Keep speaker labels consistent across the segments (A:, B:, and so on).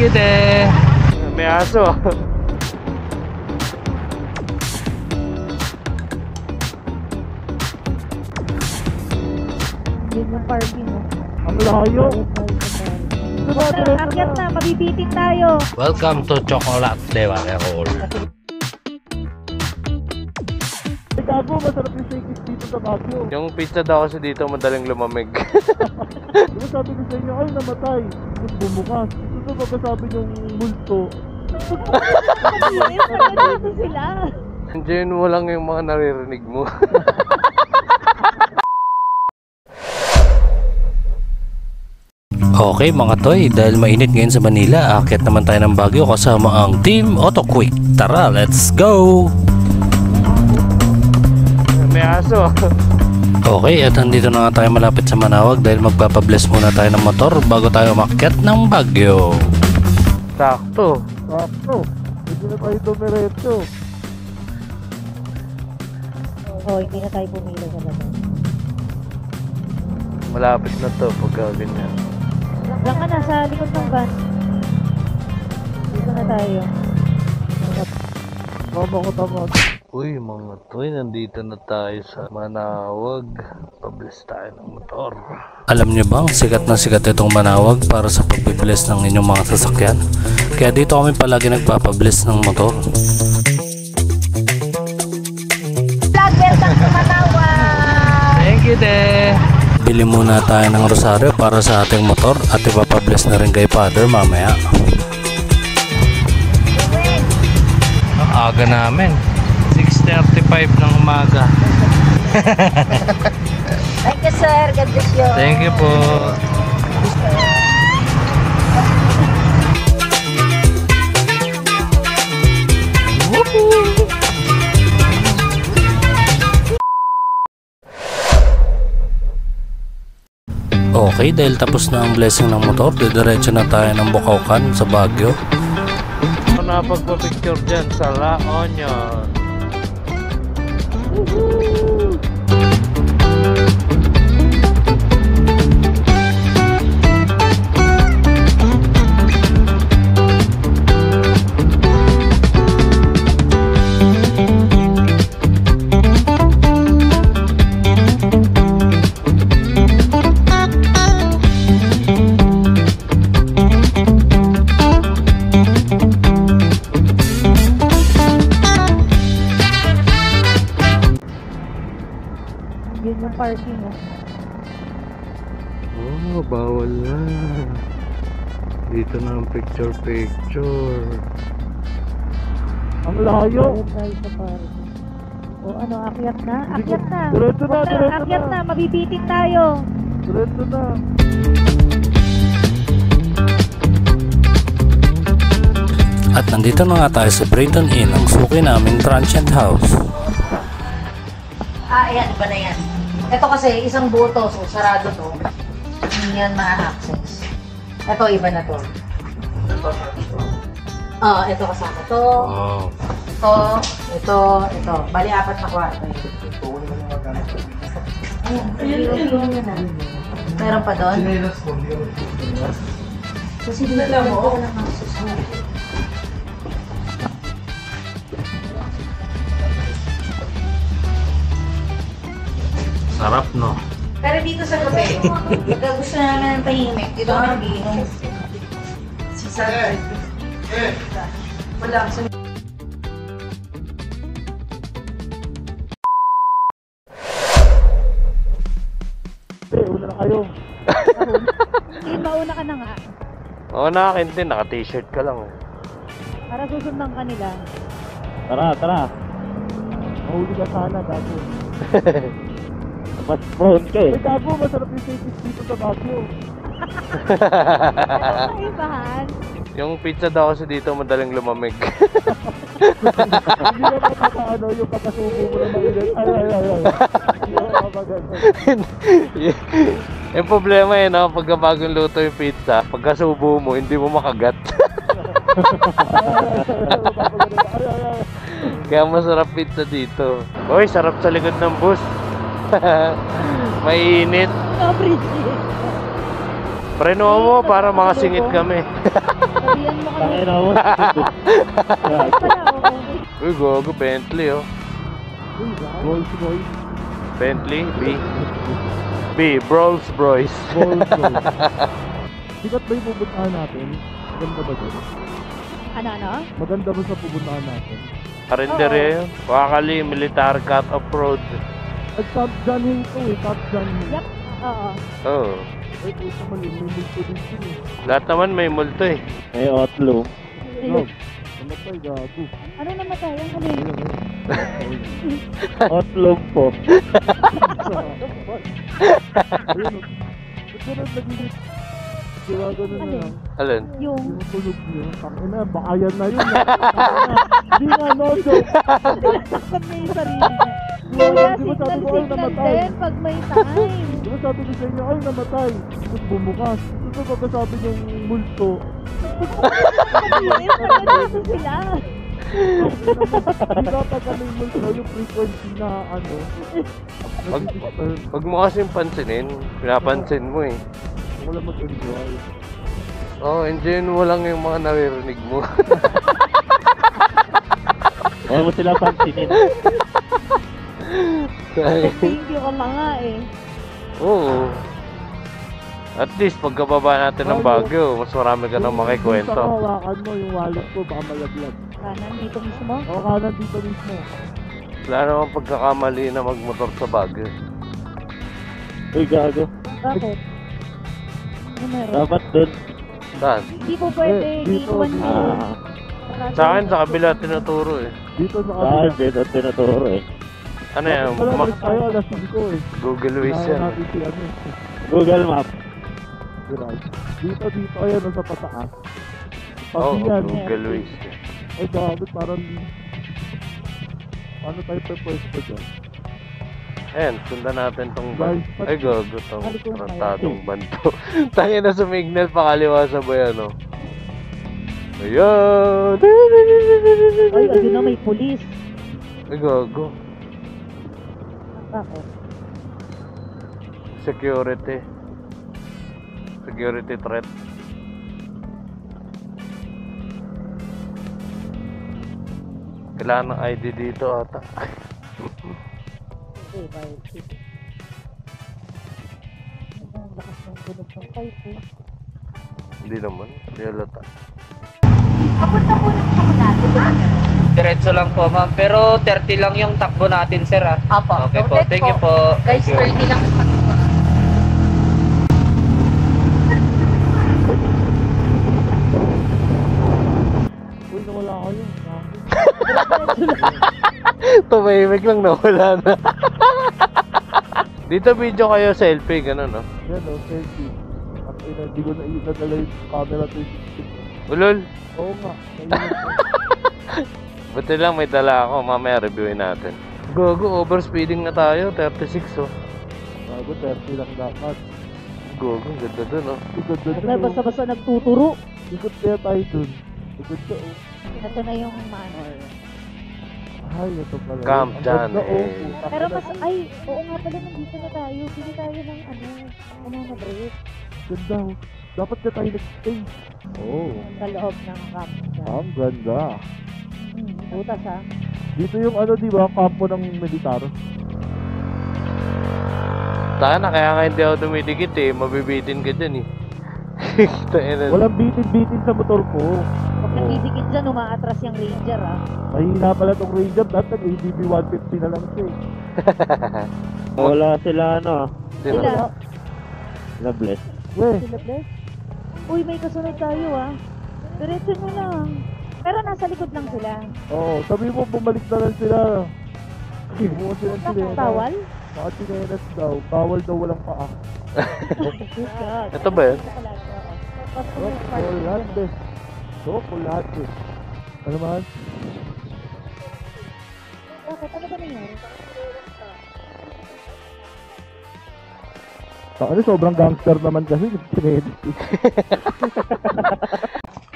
A: you, te. May aso.
B: Yun yung parking.
C: Ang layo.
B: Akyat na, mabibitin tayo.
A: Welcome to Chocolate de Barrerol.
C: Gago, masarap yung shakes dito sa Baguio.
A: Yung pizza daw kasi dito madaling lumamig.
C: Diba sabi ko sa inyo, ay namatay. Tapos bumukas. Ito ba sabi yung multo?
B: Dito sila.
A: Diyan mo lang yung mga naririnig mo. Okay mga toy, dahil mainit ngayon sa Manila, aakyat naman tayo ng Baguio kasama ang Team AutoQuick. Tara, let's go! May aso. Okay, at andito na nga tayo malapit sa Manawag dahil magpapabless muna tayo ng motor bago tayo umakyat ng Baguio. Sakto.
C: Sakto. Hindi na tayo dumiretso.
B: Oo, hindi na tayo pumila sa labas.
A: Malapit na to pagka ganyan.
B: Diyan ka na sa likod ng van. Dito na tayo.
C: Tama.
A: Uy mga toy, nandito na tayo sa Manawag. Pabless tayo ng motor. Alam nyo bang sikat na sikat itong Manawag para sa pagbibless ng inyong mga sasakyan? Kaya dito kami palagi nagpapabless ng motor.
B: Welcome to Manawag!
A: Thank you, te! Bili muna tayo ng rosaryo para sa ating motor at ipapabless na rin kay Father mamaya. Ang aga namin. 6:35 ng umaga.
B: Thank you, sir. God bless you.
A: Thank you po. Okay, dahil tapos na ang blessing ng motor, didiretso na tayo ng Bukawkan sa Baguio. Napagpa-picture dyan sa La Union.
B: Yun yung parking.
A: Oh, bawal na. Dito na ang picture.
C: Ang layo.
B: Tayo sa parking. O ano, akyat na? Akyat na.
C: Diretso na.
B: Akyat na, mabibitin tayo.
C: Diretso na.
A: At nandito na nga tayo sa Brayton Inn, ang suki naming transient house.
B: Ayan, iba na yan. Ito kasi, isang buto, so sarado to. Hindi yan ma-access. Ito, iba na to. Ito kasama to.
A: Oh.
B: Ito. Bali, 4 na kwarto. Ayun na. Meron pa doon? Kasi dito mo.
A: Sarap, no?
B: Pero dito sa gabi, pagka gusto namin ng tahimik, dito kami nag-iinom. Si Sir. Wala.
C: Una na kayo.
B: Mauna ka na nga.
A: Oo, nakakin din. Naka-t-shirt ka lang.
B: Para susundan ka nila.
C: Tara. Mahuli ka sana, gago. Mas prone ka eh. Gago, masarap yung shakes dito sa Baguio.
B: Ay, bahan.
A: Yung pizza daw kasi dito madaling lumamig.
C: Hindi na makakaano yung pagkasubo mo na mainit. Ay. Hindi na makakagano.
A: Yung problema eh, no? Pagka bagong luto yung pizza, pagkasubo mo, hindi mo makagat. Kaya masarap pizza dito. Uy, sarap sa likod ng bus. Mainit.
B: Appreciate.
A: Preno mo para makasingit kami.
B: Sabihan mo kami.
C: Tangin ako.
B: Ay pala, oo.
A: Uy, gogo, Bentley oh.
C: Rolls Royce.
A: Bentley, B, Rolls Royce.
C: Rolls Royce. Sikat ba yung pupuntahan natin? Maganda ba doon?
B: Ano?
C: Maganda ba sa pupuntahan natin?
A: Karinderya yun. Wakali, military cut off-road.
C: At Top John Hill to eh, Top John Hill.
B: Yup. Oo.
A: Oo.
C: Ay, puta mali, may multo din siya eh.
A: Lahat naman may multo eh.
C: May outlaw.
B: Ayun.
C: Namatay, gago.
B: Ano namatay? Ang huli?
C: Outlaw po. Ayun, ba't ganun nagigit? Diba ganun na lang.
A: Alin?
B: Yung...
C: Yung tulog niyo, tangina, baka yan na yun. Hindi nga, no joke.
B: Takpan na yung sarili niya. Kuya,
C: Di ba sabi ko, ay,
B: signal
C: namatay?
B: din pag may time.
C: Di ba sabi ko sa inyo, ay namatay. Tapos bumukas. Tapos pagkasabi niyong multo.
B: Ayun, nandito sila.
C: Di ba pag ano yung multo, yung frequency na ano.
A: Pag mo kasing pansinin, pinapansin mo eh.
C: Wala mag-enjoy.
A: Oh, enjoyin mo lang yung mga naririnig mo.
C: Ayaw mo sila pansinin.
B: Thank you ka pa nga eh.
A: Oo. At least pagkababa natin ng Baguio, mas marami ka nang
C: Sa
A: makikwento.
C: hawakan mo yung wallet ko, baka malaglag.
B: Kanan dito mismo.
C: O kanan dito mismo.
A: Wala namang pagkakamali na magmotor sa Baguio.
C: Uy, gago.
B: Bakit? Ano meron?
C: Dapat dun.
A: Saan?
B: Hindi po pwede.
C: dito.
B: Iwan mo.
A: Sa akin, sa kabila tinuturo eh.
C: Dito sa kabila. Dito tinaturo eh.
A: Ano yan?
C: Wala, balik tayo alas 5 eh.
A: Google Waze
C: Kailangan
A: yan.
C: natin si ano eh. Google Map. Right. Dito, ayan, sa pataas.
A: Oo,
C: Pag yan.
A: Google Waze.
C: Ay, bakit parang... Paano tayo pwede dyan?
A: Ayan, sundan natin tong
C: Guys,
A: ban. Ay, gago tong
B: Malikot tayo.
A: tratadong banto. Tangin na sumignal pa kaliwa sa bayan, no? Ayan!
B: Ay, ayun na may pulis.
A: Ay, gago.
B: Bakit?
A: Security. Security threat. Kailangan ng ID dito ata.
B: Okay, bye. Ang lakas ng tunog ng pipe eh.
A: Hindi naman. Hindi halata.
B: Kapunta po ng takbo natin.
D: Diretso lang po, ma'am. Pero 30 lang yung takbo natin, sir, ah.
B: Apo.
D: Okay po. Thank you po.
B: Guys,
D: Thank you.
B: 30 lang ang takbo.
C: Uy, nawala kayo.
A: Tumahimik lang, nawala na. Dito video kayo selfie, gano'n, no?
C: Yan o, selfie. At hindi ko nadala yung camera 360.
A: Ulol.
C: Oo nga. Naiinit ko.
A: Buti lang may dala ako, mamaya reviewin natin. Gogo, overspeeding na tayo, 36 oh.
C: Bago, 30 lang dapat.
A: Gogo, ganda dun oh.
C: Ikot doon.
B: May basta-basta nagtuturo.
C: Ikot kaya tayo dun. Ikot ka oh.
B: Ito na yung manor.
C: Ay, ito pala.
A: Camp
C: Ang
A: John,
C: ganda, oh.
A: eh.
C: Puta
B: Pero
C: ka
B: mas,
C: na.
B: ay, oo nga pala, nandito na tayo. Pili tayo ng banana bread.
C: Ganda oh. Dapat ka tayo nag-stay. Oh.
B: Sa loob ng camp.
C: Ang ganda.
B: Butas ha.
C: Dito yung ano, di ba? Kampo ng militar.
A: Sana, kaya nga hindi ako dumidikit eh, mabibitin ka dyan eh. Tayo
C: Walang bitin-bitin sa motor ko.
B: Pag nagdidikit dyan, umaatras yung ranger ha.
C: Mahina pala tong Ranger. Dati nag-ADB 150 na lang siya eh. Wala sila ano.
A: Sino?
B: Sila.
C: Sila bless. Weh.
B: Sila bless. Uy, may kasunod tayo ha. Diretso mo lang. Pero nasa likod lang sila.
C: Oo, sabi mo bumalik na lang sila. Bukas sila sila.
B: Bawal?
C: Bakit sinelas daw? Bawal daw walang paa.
A: Ito ba yun?
C: Chocolate. Chocolate. Ano man?
B: Bakit? Ano ba nangyari?
C: Ano, sobrang gangster naman kasi.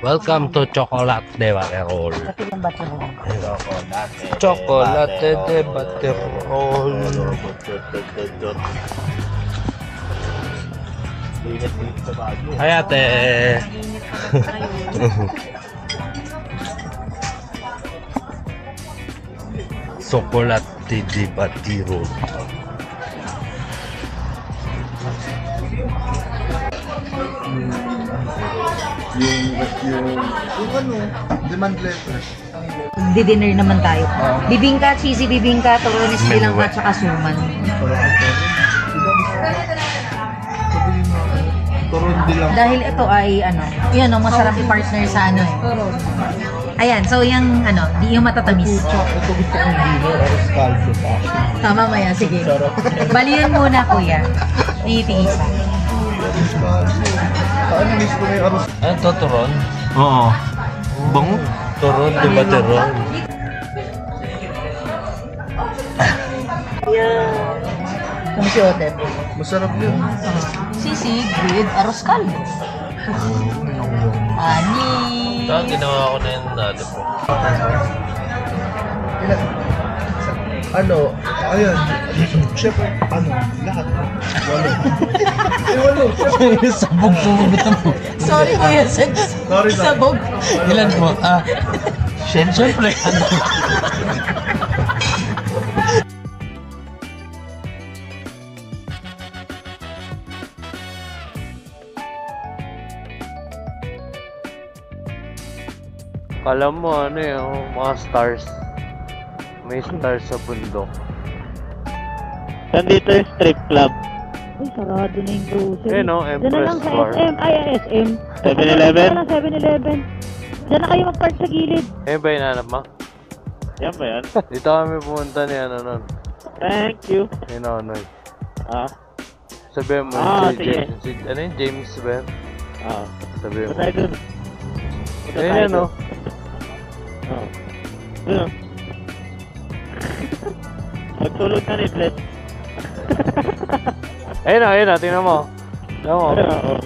A: Welcome to Chocolate de Baterol.
B: Kasi yung bato mo.
A: Chocolate de Baterol.
C: Ingat dito sa Baguio.
A: Ay, ate. Chocolate di Batiro.
E: Yung ano, demand letter.
B: Di-dinner naman tayo. Bibingka, cheesy bibingka, turones bilang at saka suman.
E: Turon din lang.
B: Dahil ito ay ano, yun ang masarap i-partner sa ano eh. Ayan, so yung ano, yung matatamis.
E: Ito gusto kong dinner, aros caldo pa.
B: Tama mo yan, sige. Bali yun muna kuya. Itiisa.
E: Aros caldo. Ano miss ko na yung aros?
A: Ano to, turon?
C: Oo. Bango.
A: Turon di Batiro.
B: Computer.
E: Masarap yun.
B: Sisig with arroz caldo. Ani.
A: Ito, ginawa ko na yun dati po.
E: Ilan? Ano? Ayan. Siyempre, ano? Lahat. Walo. Walo.
A: Sabog po mo.
B: Sorry kuya,
E: Sorry,
B: sabog.
A: Ilan po? Siyempre. Alam mo ano yung mga stars. May stars sa bundok.
C: Nandito yung strip club.
F: Ay, sarado na yung grocery.
A: Eh no,
F: Diyan na lang
A: Empress
F: sa
A: Bar.
F: SM. Ay, SM.
C: 7-Eleven?
F: Diyan na 7-Eleven. Diyan na kayo mag-park sa gilid.
A: Eh ba hinanap mo?
C: Yan ba yan?
A: Dito kami pumunta ni ano nun.
C: Thank you.
A: Ni Nonoy.
C: Ah.
A: Sabihin mo,
C: Sige.
A: ano yung James ba yun?
C: Ah.
A: Sabihin mo.
C: Punta tayo dun. Punta
A: Ayun
C: tayo
A: yan no.
C: dun. Oo. Ano? Magtulog na ni Bless.
A: Ayun na, tingnan mo. Tingnan mo.
C: Oo.